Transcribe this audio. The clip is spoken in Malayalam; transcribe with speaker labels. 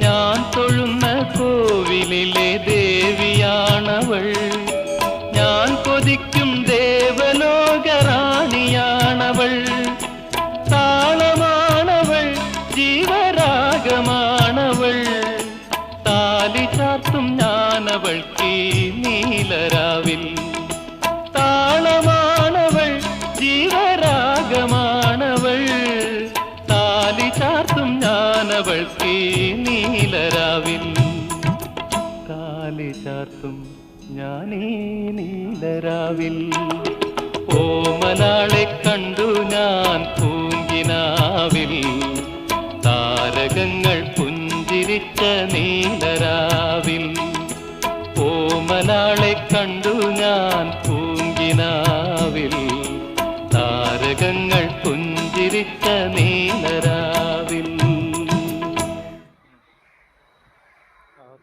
Speaker 1: ഞാൻ തൊഴുന്ന കോവിലിലെ ദേവിയാണവൾ, ഞാൻ കൊതിക്കും ദേവലോകറാണിയാണവൾ. താളമാണവൾ, ജീവരാഗമാണവൾ, താലി ചാർത്തും ഞാനവൾക്ക് നീലരാവിൽ. താളമാണവൾ, ജീവരാഗമാണവൾ, താലി ചാർത്തും ഞാനവൾക്ക് നീലരാവിൽ. താലി ചാർത്തും ഞാനീ നീലരാവിൽ. ഓമനാളെ കണ്ടു ഞാൻ പൂങ്കിനാവിൽ, താരകങ്ങൾ പുഞ്ചിരിച്ച നീലരാവിൽ. ഓമനാളെ കണ്ടു ഞാൻ പൂങ്കിനാവിൽ, താരകങ്ങൾ പുഞ്ചിരിച്ച നീ